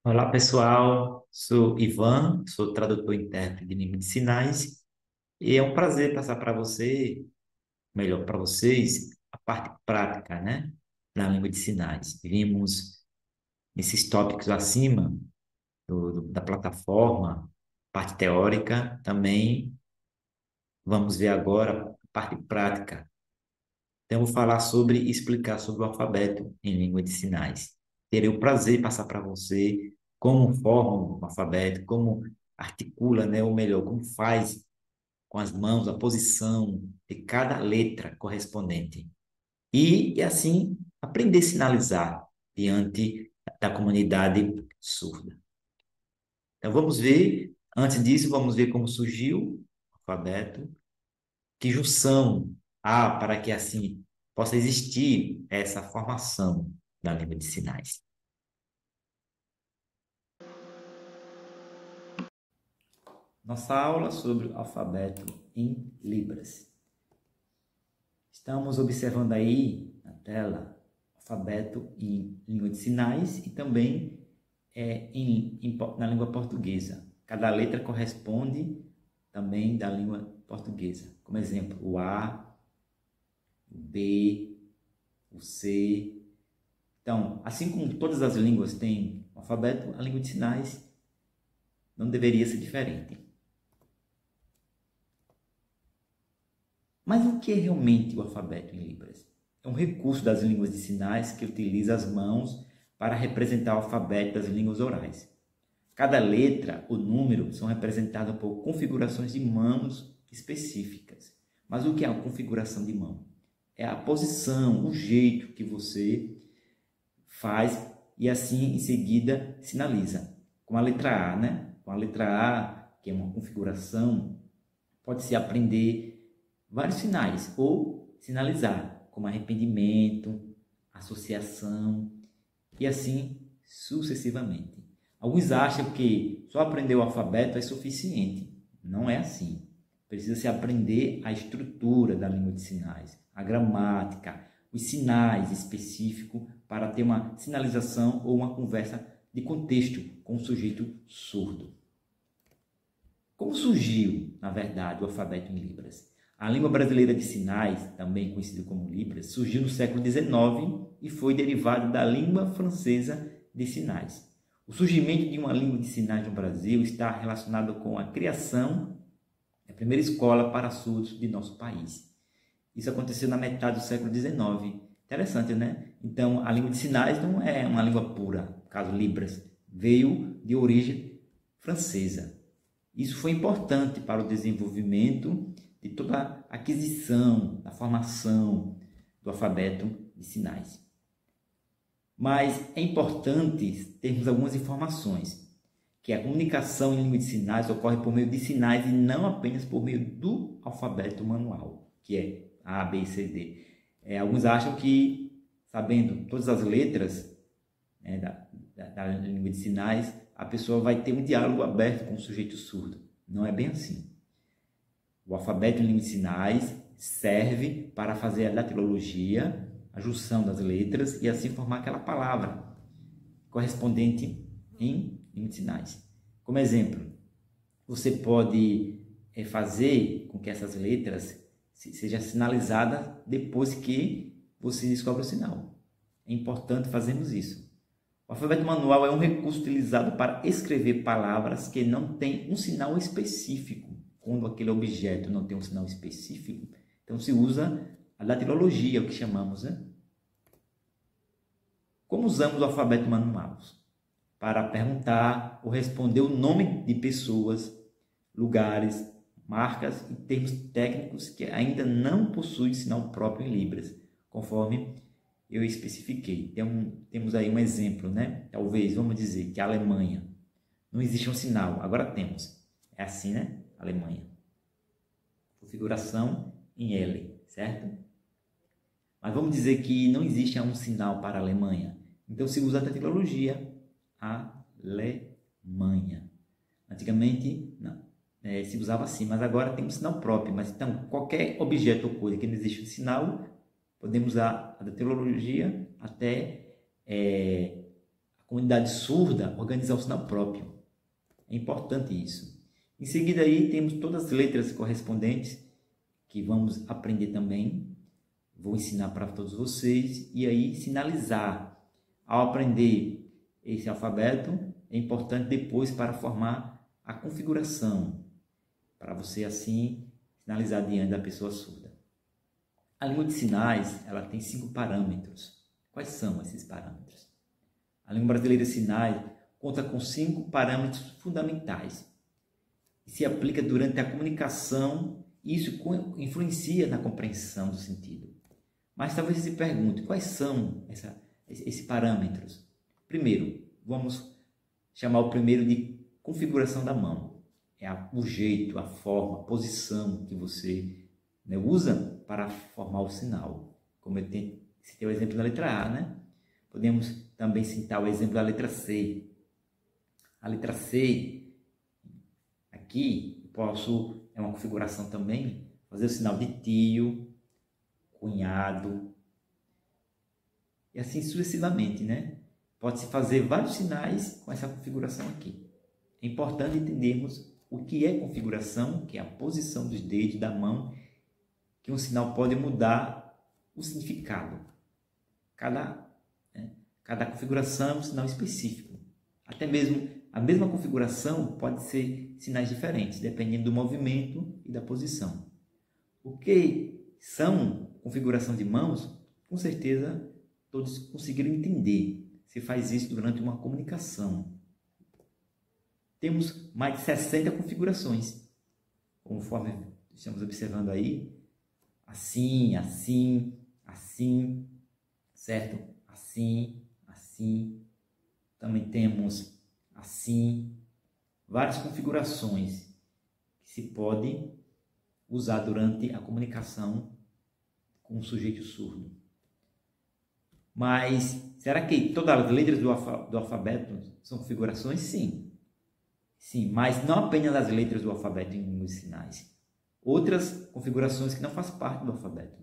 Olá, pessoal. Sou Ivan, sou tradutor e intérprete de língua de sinais e é um prazer passar para você, melhor para vocês, a parte prática, né, da língua de sinais. Vimos nesses tópicos acima da plataforma, parte teórica, também vamos ver agora a parte prática. Então, eu vou falar sobre explicar sobre o alfabeto em língua de sinais. Terei o prazer de passar para você como forma o alfabeto, como articula, né, ou melhor, como faz com as mãos a posição de cada letra correspondente. E assim, aprender a sinalizar diante da comunidade surda. Então, vamos ver, antes disso, vamos ver como surgiu o alfabeto, que junção há para que assim possa existir essa formação da língua de sinais. Nossa aula sobre o alfabeto em Libras. Estamos observando aí na tela o alfabeto em língua de sinais e também na língua portuguesa. Cada letra corresponde também da língua portuguesa. Como exemplo, o A, o B, o C. Então, assim como todas as línguas têm um alfabeto, a língua de sinais não deveria ser diferente. Mas o que é realmente o alfabeto em Libras? É um recurso das línguas de sinais que utiliza as mãos para representar o alfabeto das línguas orais. Cada letra ou número são representados por configurações de mãos específicas. Mas o que é a configuração de mão? É a posição, o jeito que você faz e assim em seguida sinaliza. Com a letra A, né? Com a letra A, que é uma configuração, pode-se aprender vários sinais ou sinalizar, como arrependimento, associação e assim sucessivamente. Alguns acham que só aprender o alfabeto é suficiente. Não é assim. Precisa-se aprender a estrutura da língua de sinais, a gramática, os sinais específicos para ter uma sinalização ou uma conversa de contexto com o sujeito surdo. Como surgiu, na verdade, o alfabeto em Libras? A língua brasileira de sinais, também conhecida como Libras, surgiu no século XIX e foi derivada da língua francesa de sinais. O surgimento de uma língua de sinais no Brasil está relacionado com a criação da primeira escola para surdos de nosso país. Isso aconteceu na metade do século XIX. Interessante, né? Então, a língua de sinais não é uma língua pura, no caso Libras, veio de origem francesa. Isso foi importante para o desenvolvimento de toda a aquisição, a formação do alfabeto de sinais. Mas é importante termos algumas informações, que a comunicação em língua de sinais ocorre por meio de sinais e não apenas por meio do alfabeto manual, que é A, B, C, D. Alguns acham que, sabendo todas as letras, né, da língua de sinais, a pessoa vai ter um diálogo aberto com o sujeito surdo. Não é bem assim. O alfabeto em língua de sinais serve para fazer a datilologia, a junção das letras e assim formar aquela palavra correspondente em língua de sinais. Como exemplo, você pode fazer com que essas letras sejam sinalizadas depois que você descobre o sinal. É importante fazermos isso. O alfabeto manual é um recurso utilizado para escrever palavras que não têm um sinal específico. Quando aquele objeto não tem um sinal específico, então se usa a datilologia, o que chamamos, né? Como usamos o alfabeto manual? Para perguntar ou responder o nome de pessoas, lugares, marcas e termos técnicos que ainda não possuem sinal próprio em Libras, conforme eu especifiquei. Temos aí um exemplo, né? Talvez, vamos dizer, que a Alemanha. Não existe um sinal, agora temos. É assim, né? Alemanha. Configuração em L, certo? Mas vamos dizer que não existe um sinal para a Alemanha. Então se usa a tecnologia Alemanha. Antigamente, não. Se usava assim, mas agora tem um sinal próprio. Mas então, qualquer objeto ou coisa que não existe um sinal, podemos usar a tecnologia até comunidade surda organizar o sinal próprio. É importante isso. Em seguida aí temos todas as letras correspondentes que vamos aprender também. Vou ensinar para todos vocês e aí sinalizar. Ao aprender esse alfabeto, é importante depois para formar a configuração, para você assim sinalizar diante da pessoa surda. A língua de sinais, ela tem 5 parâmetros. Quais são esses parâmetros? A língua brasileira de sinais conta com 5 parâmetros fundamentais e se aplica durante a comunicação e isso influencia na compreensão do sentido. Mas talvez você se pergunte, quais são esses parâmetros? Primeiro, vamos chamar o primeiro de configuração da mão. É o jeito, a forma, a posição que você usa para formar o sinal. Como eu citei o exemplo da letra A, né? Podemos também citar o exemplo da letra C. A letra C, aqui, é uma configuração também, fazer o sinal de tio, cunhado, e assim sucessivamente, né? Pode-se fazer vários sinais com essa configuração aqui. É importante entendermos o que é configuração, que é a posição dos dedos da mão, que um sinal pode mudar o significado. Cada configuração é um sinal específico. Até mesmo a mesma configuração pode ser sinais diferentes, dependendo do movimento e da posição. O que são configuração de mãos, com certeza todos conseguiram entender. Se faz isso durante uma comunicação. Temos mais de 60 configurações, conforme estamos observando aí. Assim, assim, assim, certo? Assim, assim. Também temos assim. Várias configurações que se pode usar durante a comunicação com o sujeito surdo. Mas será que todas as letras do alfabeto são configurações? Sim. Sim, mas não apenas as letras do alfabeto em línguas de sinais. Outras configurações que não fazem parte do alfabeto.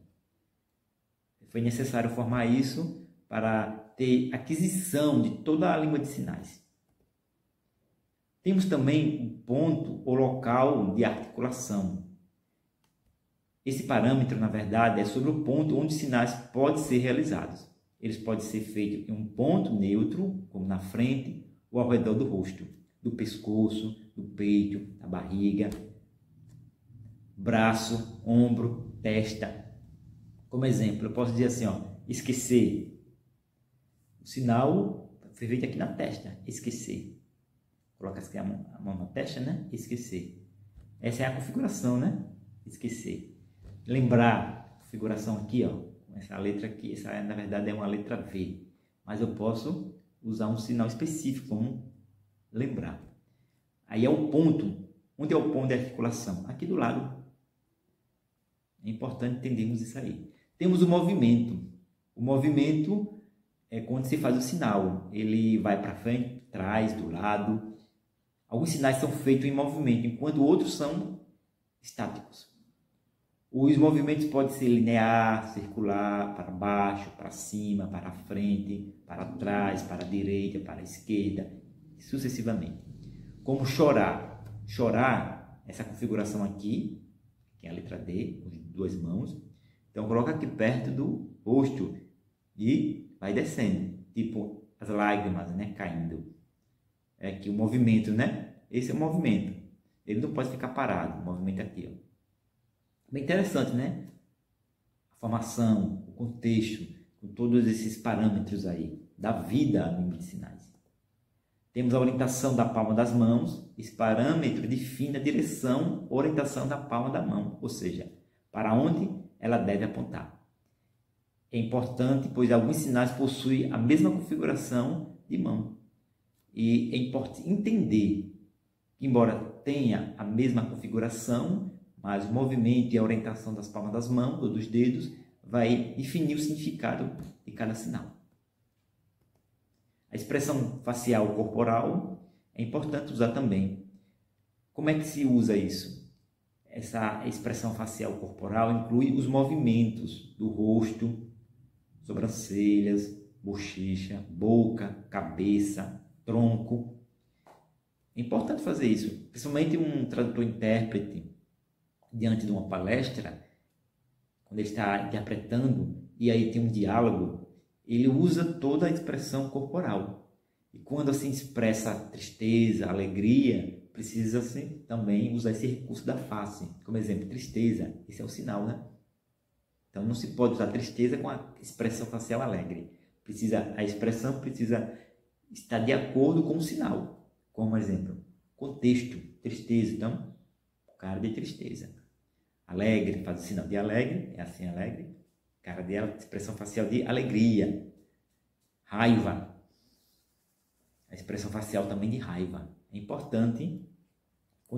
Foi necessário formar isso para ter aquisição de toda a língua de sinais. Temos também o ponto ou local de articulação. Esse parâmetro, na verdade, é sobre o ponto onde os sinais podem ser realizados. Eles podem ser feitos em um ponto neutro, como na frente, ou ao redor do rosto, do pescoço, do peito, da barriga, braço, ombro, testa. Como exemplo, eu posso dizer assim, esquecer. O sinal foi feito aqui na testa, esquecer. Coloca aqui a mão na testa, né? Esquecer. Essa é a configuração, né? Esquecer. Lembrar, configuração aqui, essa letra aqui, essa na verdade é uma letra V, mas eu posso usar um sinal específico, como lembrar. Aí é o ponto. Onde é o ponto de articulação? Aqui do lado. É importante entendermos isso aí. Temos o movimento. O movimento é quando se faz o sinal. Ele vai para frente, trás, do lado. Alguns sinais são feitos em movimento, enquanto outros são estáticos. Os movimentos podem ser linear, circular, para baixo, para cima, para frente, para trás, para a direita, para a esquerda, sucessivamente. Como chorar. Chorar, essa configuração aqui, que é a letra D, com 2 mãos. Então, coloca aqui perto do rosto e vai descendo, tipo as lágrimas, né, caindo. É aqui o movimento, né? Esse é o movimento. Ele não pode ficar parado, o movimento aqui, Bem interessante, né? A formação, o contexto, com todos esses parâmetros aí, da vida à língua de sinais. Temos a orientação da palma das mãos. Esse parâmetro define a direção, orientação da palma da mão, ou seja, para onde ela deve apontar. É importante, pois alguns sinais possuem a mesma configuração de mão. E é importante entender que, embora tenha a mesma configuração, mas o movimento e a orientação das palmas das mãos ou dos dedos vai definir o significado de cada sinal. A expressão facial corporal é importante usar também. Como é que se usa isso? Essa expressão facial corporal inclui os movimentos do rosto, sobrancelhas, bochecha, boca, cabeça, tronco. É importante fazer isso, principalmente um tradutor-intérprete diante de uma palestra, quando ele está interpretando e aí tem um diálogo, ele usa toda a expressão corporal. E quando assim expressa tristeza, alegria, precisa assim, também usar esse recurso da face. Como exemplo, tristeza, esse é o sinal, né? Então não se pode usar tristeza com a expressão facial alegre. A expressão precisa estar de acordo com o sinal. Como exemplo, contexto, tristeza. Então, cara de tristeza. Alegre, faz o sinal de alegre, é assim alegre. Cara dela, expressão facial de alegria. Raiva, a expressão facial também de raiva. É importante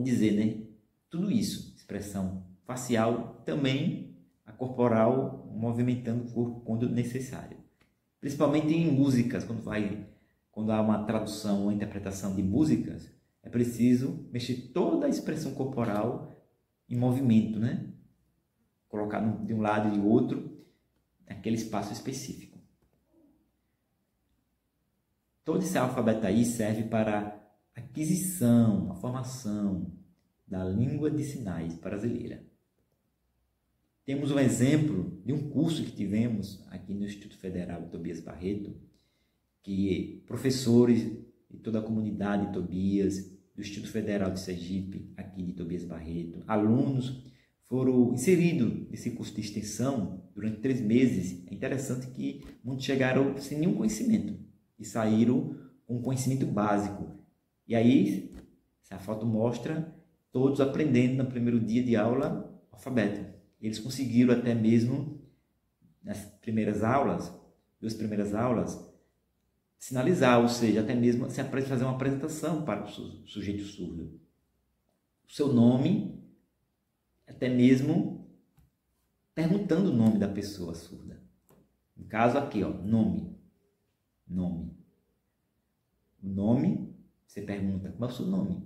dizer, né? Tudo isso, expressão facial, também a corporal, movimentando o corpo quando necessário. Principalmente em músicas, quando há uma tradução ou interpretação de músicas, é preciso mexer toda a expressão corporal em movimento, né? Colocar de um lado e de outro, naquele espaço específico. Todo esse alfabeto aí serve para a aquisição, a formação da língua de sinais brasileira. Temos um exemplo de um curso que tivemos aqui no Instituto Federal Tobias Barreto, que professores de toda a comunidade de Tobias, do Instituto Federal de Sergipe, aqui de Tobias Barreto, alunos foram inseridos nesse curso de extensão durante 3 meses. É interessante que muitos chegaram sem nenhum conhecimento e saíram com um conhecimento básico. E aí, essa foto mostra todos aprendendo no primeiro dia de aula alfabeto. Eles conseguiram até mesmo, nas primeiras aulas, 2 primeiras aulas, sinalizar, ou seja, até mesmo fazer uma apresentação para o sujeito surdo. O seu nome, até mesmo perguntando o nome da pessoa surda. No caso aqui, ó, nome. Nome. O nome, você pergunta, qual é o seu nome?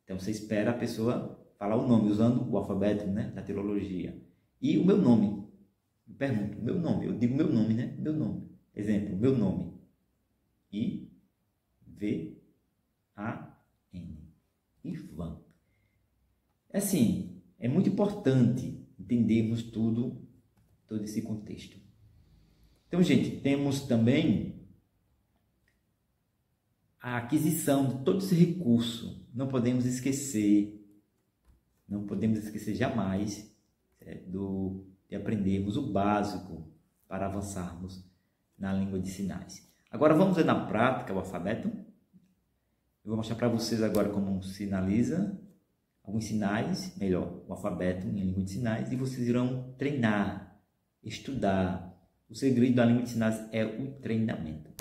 Então você espera a pessoa falar o nome, usando o alfabeto, né, da teologia. E o meu nome. Eu pergunto, meu nome, eu digo meu nome, né? Meu nome. Exemplo, meu nome. I-V-A-N. Ivan. Assim, é muito importante entendermos todo esse contexto. Então, gente, temos também a aquisição de todo esse recurso. Não podemos esquecer jamais de aprendermos o básico para avançarmos na língua de sinais. Agora vamos ver na prática o alfabeto. Eu vou mostrar para vocês agora como sinaliza alguns sinais, melhor, o alfabeto em língua de sinais, e vocês irão treinar, estudar. O segredo da língua de sinais é o treinamento.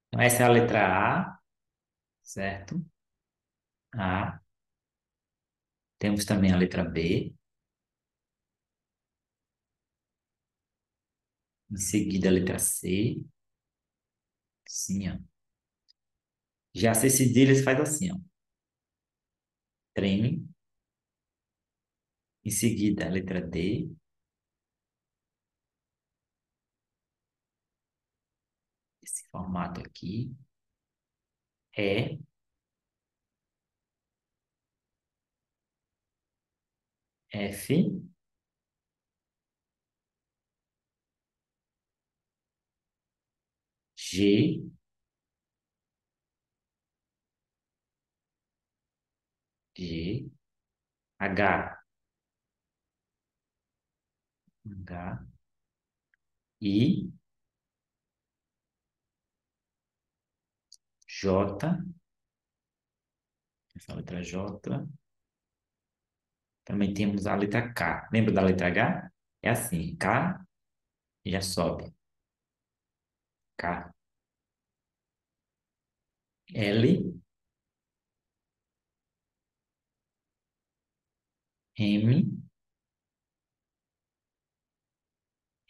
Então, essa é a letra A, certo? A. Temos também a letra B. Em seguida, a letra C. Sim, ó. Já C cedilhas faz assim, ó. Trem. Em seguida, a letra D. Esse formato aqui. E. F. G. G. H. H. I. J. Essa letra J. Também temos a letra K. Lembra da letra H? É assim, K já sobe. K. L. M.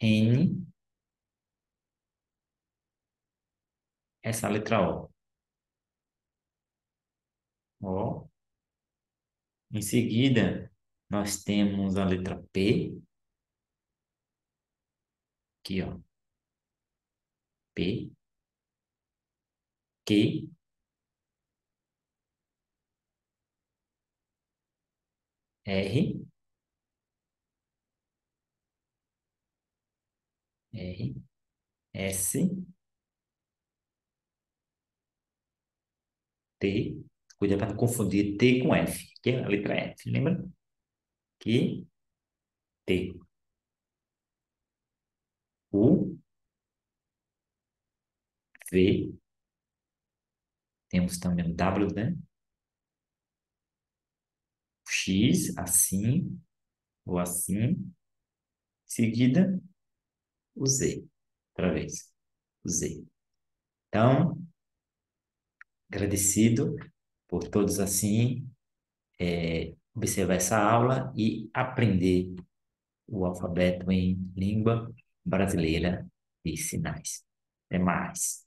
N. Essa letra O. Ó. Em seguida, nós temos a letra P, aqui, ó. P, Q, R, R, S, T. Cuidado para não confundir T com F, que é a letra F, lembra? Q, T. U, V, temos também o W, né? X, assim, ou assim. Em seguida, o Z. Outra vez, o Z. Então, agradecido por todos assim, observar essa aula e aprender o alfabeto em língua brasileira de sinais. Até mais.